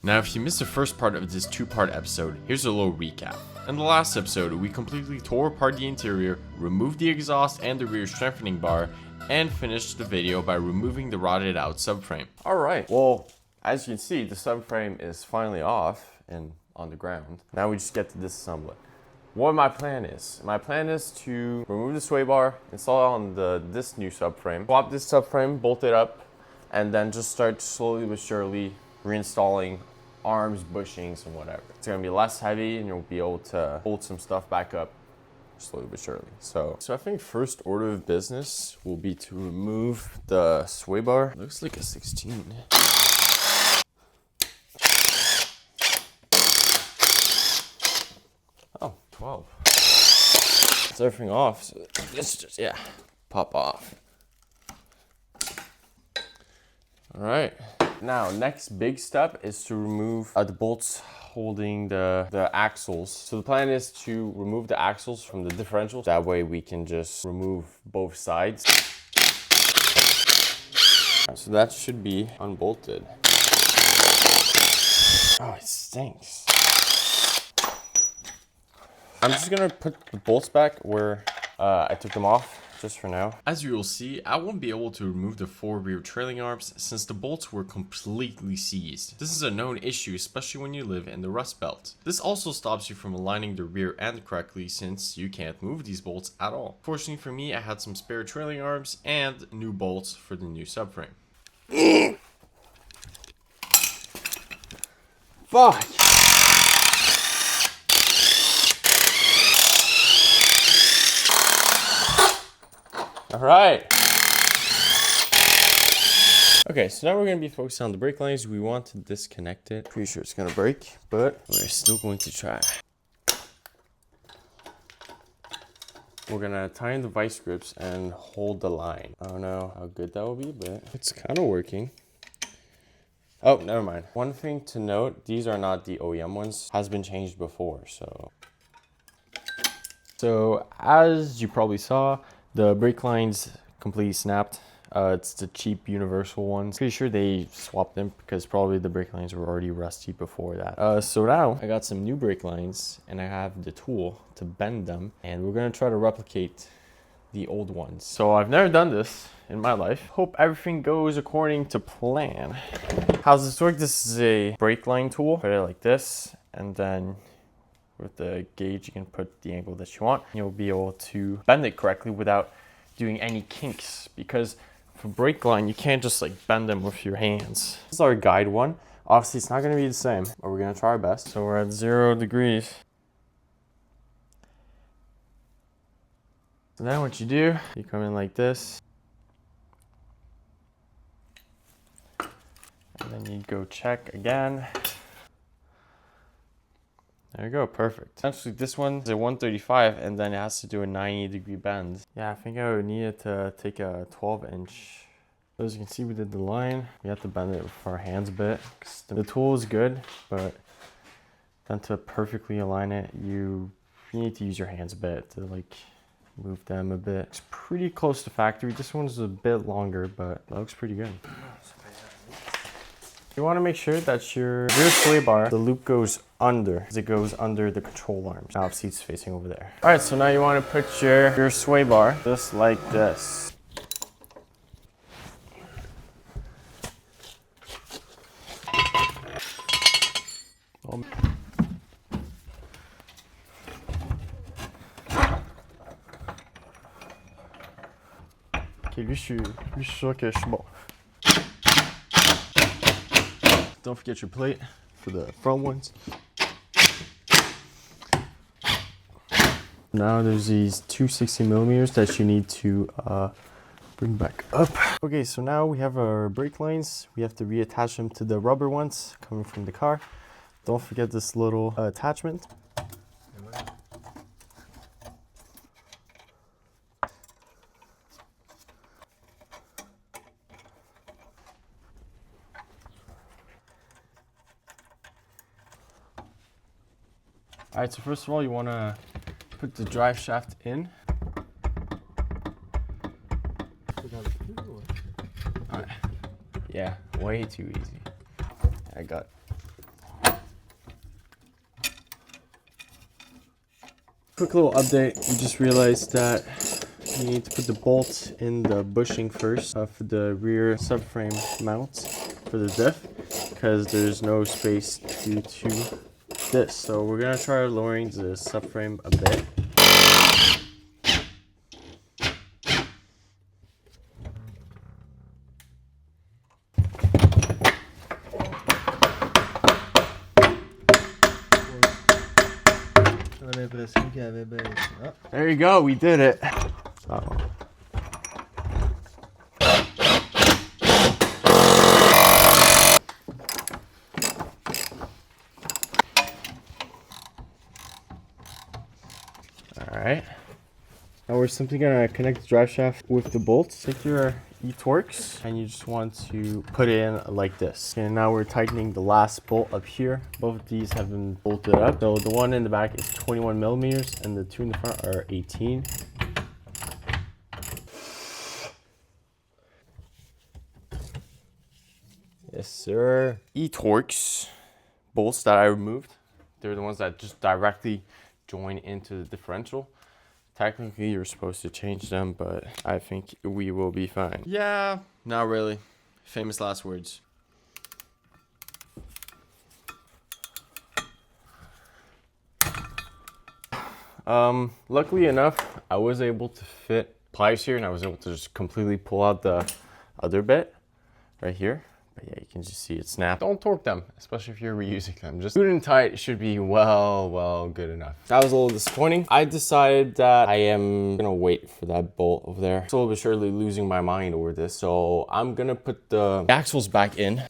Now, if you missed the first part of this two-part episode, here's a little recap. In the last episode, we completely tore apart the interior, removed the exhaust and the rear strengthening bar, and finished the video by removing the rotted out subframe. Alright, well, as you can see, the subframe is finally off and on the ground. Now we just get to disassemble it. What my plan is to remove the sway bar, install it on this new subframe, swap this subframe, bolt it up, and then just start slowly but surely reinstalling arms, bushings, and whatever. It's gonna be less heavy and you'll be able to hold some stuff back up slowly but surely. So I think first order of business will be to remove the sway bar. Looks like a 16. Oh, 12. It's everything off, so this just, yeah, pop off. All right. Now, next big step is to remove the bolts holding the axles. So the plan is to remove the axles from the differential. That way we can just remove both sides. So that should be unbolted. Oh, it stinks. I'm just gonna put the bolts back where I took them off. Just for now. As you will see, I won't be able to remove the 4 rear trailing arms since the bolts were completely seized. This is a known issue, especially when you live in the Rust Belt. This also stops you from aligning the rear end correctly since you can't move these bolts at all. Fortunately for me, I had some spare trailing arms and new bolts for the new subframe. Fuck! All right. Okay, so now we're gonna be focused on the brake lines. We want to disconnect it. Pretty sure it's gonna break, but we're still going to try. We're gonna tie in the vice grips and hold the line. I don't know how good that will be, but it's kind of working. Oh, never mind. One thing to note, these are not the OEM ones. Has been changed before, So as you probably saw, the brake lines completely snapped. It's the cheap universal ones. Pretty sure they swapped them because probably the brake lines were already rusty before that. So now I got some new brake lines and I have the tool to bend them and we're gonna try to replicate the old ones. So I've never done this in my life. Hope everything goes according to plan. How's this work? This is a brake line tool. Put it like this and then with the gauge, you can put the angle that you want. You'll be able to bend it correctly without doing any kinks because for brake line, you can't just like bend them with your hands. This is our guide one. Obviously, it's not gonna be the same, but we're gonna try our best. So we're at 0 degrees. So then what you do, you come in like this. And then you go check again. There you go, perfect. Essentially, this one's a 135 and then it has to do a 90-degree bend. Yeah, I think I would need it to take a 12-inch. So as you can see, we did the line. We have to bend it with our hands a bit. The tool is good, but then to perfectly align it, you need to use your hands a bit to like move them a bit. It's pretty close to factory. This one's a bit longer, but that looks pretty good. You want to make sure that your rear sway bar, the loop goes under, because it goes under the control arms. Now obviously it's facing over there. All right, so now you want to put your sway bar just like this. Ok, lui je suis sûr que je suis bon. Don't forget your plate for the front ones. Now there's these two 60mm that you need to bring back up. Okay, so now we have our brake lines. We have to reattach them to the rubber ones coming from the car. Don't forget this little attachment. All right, so first of all, you want to put the drive shaft in. All right. Yeah, way too easy. I got Quick little update. We just realized that you need to put the bolt in the bushing first for the rear subframe mount for the diff, because there's no space due to this. So we're gonna try lowering the subframe a bit. There you go, we did it. Uh-oh. Alright. Now we're simply gonna connect the drive shaft with the bolts. Take your E9X and you just want to put it in like this. And now we're tightening the last bolt up here. Both of these have been bolted up. So the one in the back is 21 millimeters and the two in the front are 18. Yes, sir. E9X bolts that I removed. They're the ones that just directly join into the differential. Technically, you're supposed to change them, but I think we will be fine. Yeah, not really. Famous last words. Luckily enough, I was able to fit pliers here, and I was able to just completely pull out the other bit right here. But yeah, you can just see it snap. Don't torque them, especially if you're reusing them. Just good and tight should be well good enough. That was a little disappointing. I decided that I am gonna wait for that bolt over there. Slowly but surely losing my mind over this. So I'm gonna put the axles back in.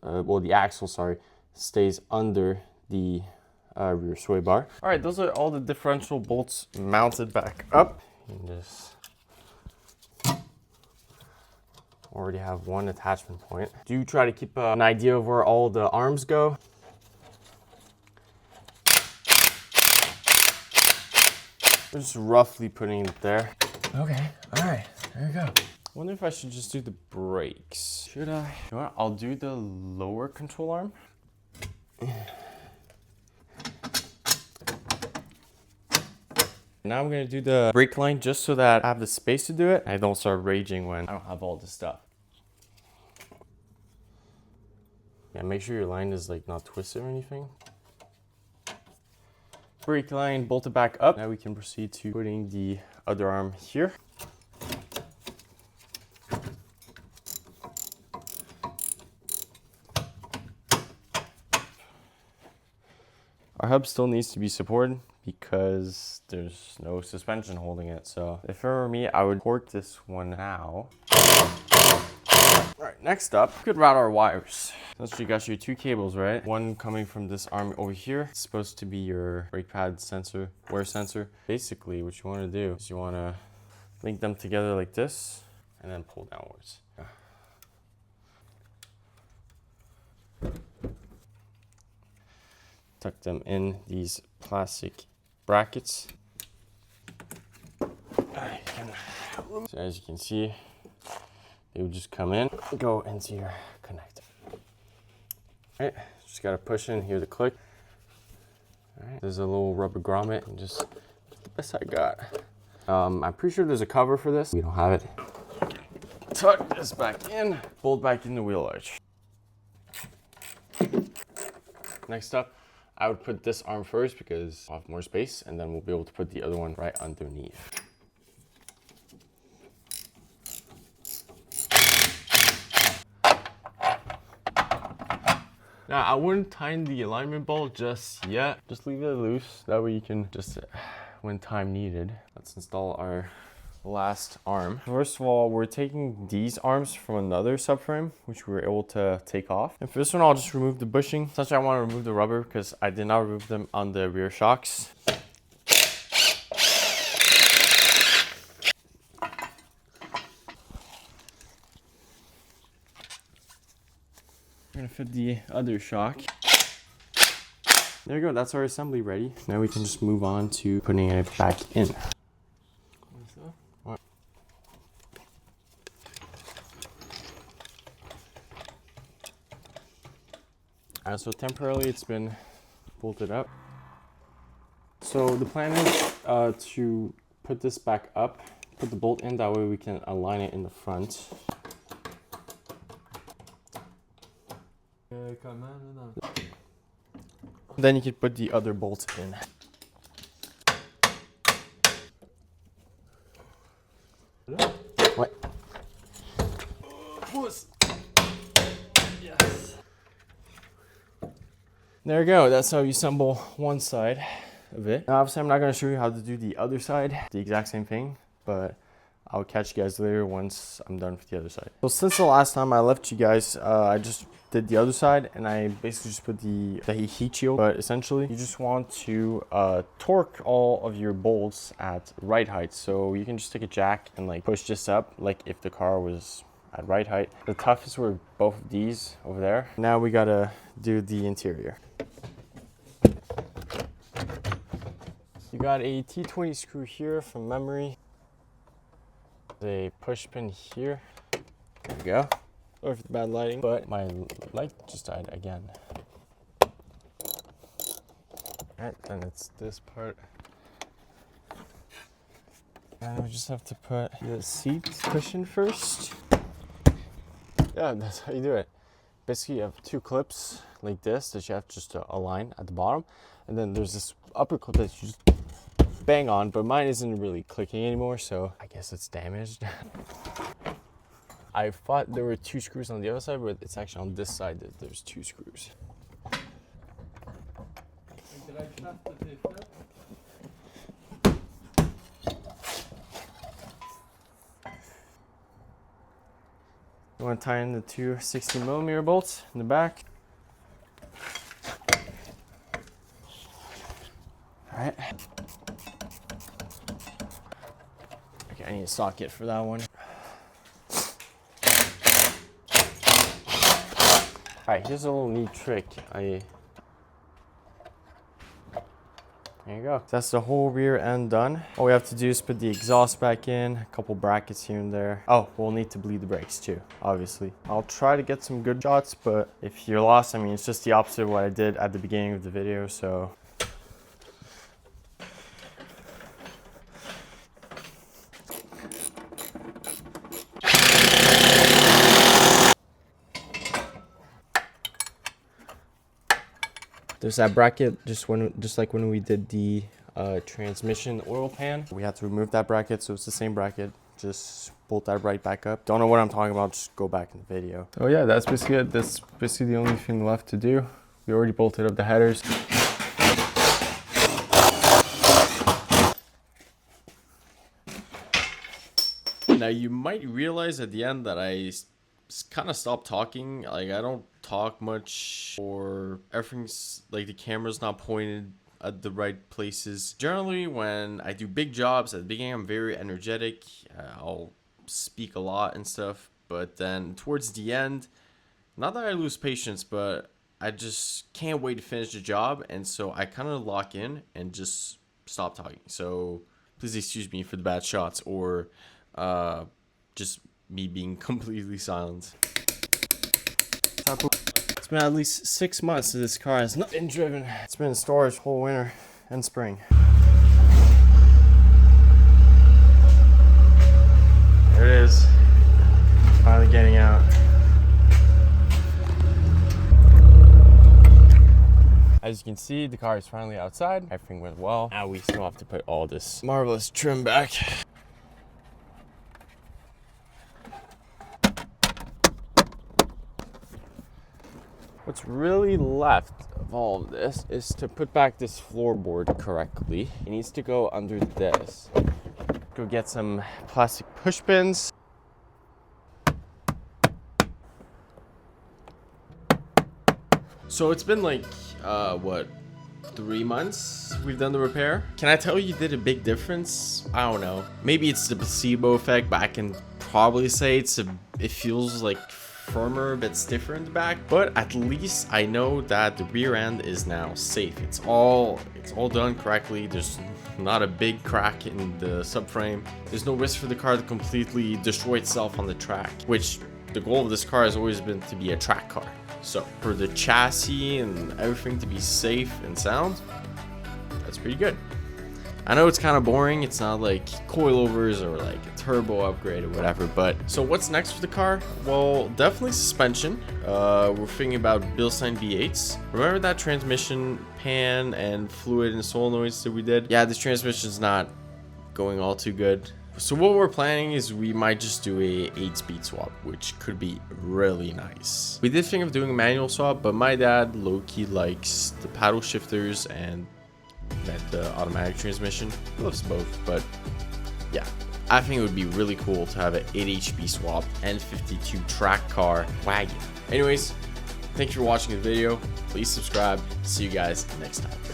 Well, the axle, sorry, stays under the rear sway bar. All right, those are all the differential bolts mounted back up. You just already have one attachment point. Do try to keep an idea of where all the arms go. We're just roughly putting it there. Okay, all right, there you go. I wonder if I should just do the brakes. Should I? You know what? I'll do the lower control arm. Now I'm gonna do the brake line just so that I have the space to do it. I don't start raging when I don't have all this stuff. Yeah, make sure your line is like not twisted or anything. Brake line bolted back up. Now we can proceed to putting the other arm here. Our hub still needs to be supported because there's no suspension holding it. So if it were me, I would torque this one now. All right, next up, we could route our wires. So you got your two cables, right? One coming from this arm over here. It's supposed to be your brake pad sensor, wear sensor. Basically, what you want to do is you want to link them together like this and then pull downwards. Tuck them in these plastic brackets. So as you can see, they would just come in, go into your connector. All right, just gotta push in, hear the click. All right, there's a little rubber grommet, and just the best I got. I'm pretty sure there's a cover for this. We don't have it. Tuck this back in, fold back in the wheel arch. Next up, I would put this arm first because I'll have more space, and then we'll be able to put the other one right underneath. Now, I wouldn't tighten the alignment bolt just yet. Just leave it loose. That way you can just, when time needed. Let's install our last arm. First of all, we're taking these arms from another subframe, which we were able to take off. And for this one, I'll just remove the bushing. Essentially, I want to remove the rubber because I did not remove them on the rear shocks. We're gonna fit the other shock. There you go, that's our assembly ready. Now we can just move on to putting it back in. So temporarily it's been bolted up. So the plan is to put this back up, put the bolt in, that way we can align it in the front. Then you can put the other bolts in. What? Yes. There you go. That's how you assemble one side of it. Now, obviously, I'm not going to show you how to do the other side, the exact same thing, but I'll catch you guys later once I'm done with the other side. So since the last time I left you guys, I just did the other side and I basically just put the heat shield. But essentially, you just want to torque all of your bolts at right height. So you can just take a jack and like push this up, like if the car was at right height. The toughest were both of these over there. Now we gotta do the interior. You got a T20 screw here from memory. A push pin here. There we go. Sorry for the bad lighting, but my light just died again. Alright, then it's this part. And we just have to put the seat cushion first. Yeah, that's how you do it. Basically, you have two clips like this that you have just to align at the bottom. And then there's this upper clip that you just bang on, but mine isn't really clicking anymore, so I guess it's damaged. I thought there were two screws on the other side, but it's actually on this side that there's two screws. You want to tie in the two 60mm bolts in the back. All right. Okay, I need a socket for that one. All right, here's a little neat trick. There you go. That's the whole rear end done. All we have to do is put the exhaust back in, a couple brackets here and there. Oh, we'll need to bleed the brakes too, obviously. I'll try to get some good shots, but if you're lost, I mean, it's just the opposite of what I did at the beginning of the video, so. There's that bracket, just like when we did the transmission oil pan. We had to remove that bracket, so it's the same bracket. Just bolt that right back up. Don't know what I'm talking about, just go back in the video. Oh yeah, that's basically it. That's basically the only thing left to do. We already bolted up the headers. Now you might realize at the end that I kind of stopped talking. Like, I don't talk much, or everything's like the camera's not pointed at the right places. Generally, when I do big jobs at the beginning, I'm very energetic. I'll speak a lot and stuff, but then towards the end, not that I lose patience, but I just can't wait to finish the job, and so I kind of lock in and just stop talking. So please excuse me for the bad shots, or just me being completely silent. It's been at least 6 months that this car has not been driven. It's been in storage whole winter and spring. There it is. Finally getting out. As you can see, the car is finally outside. Everything went well. Now we still have to put all this marvelous trim back. What's really left of all of this is to put back this floorboard correctly. It needs to go under this. Go get some plastic push pins. So it's been like, what, 3 months we've done the repair? Can I tell you did a big difference? I don't know. Maybe it's the placebo effect, but I can probably say it feels like firmer, a bit stiffer in the back, but at least I know that the rear end is now safe. It's all done correctly. There's not a big crack in the subframe. There's no risk for the car to completely destroy itself on the track, which the goal of this car has always been to be a track car. So for the chassis and everything to be safe and sound, that's pretty good. I know it's kind of boring. It's not like coilovers or like a turbo upgrade or whatever. But so what's next for the car? Well, definitely suspension. We're thinking about Bilstein V8s. Remember that transmission pan and fluid and solenoids that we did? Yeah, this transmission's not going all too good. So what we're planning is we might just do a 8-speed swap, which could be really nice. We did think of doing a manual swap, but my dad low-key likes the paddle shifters and the automatic transmission. He loves both, but yeah, I think it would be really cool to have an 8 HP swap and 52 track car wagon. Anyways, thank you for watching the video. Please subscribe. See you guys next time.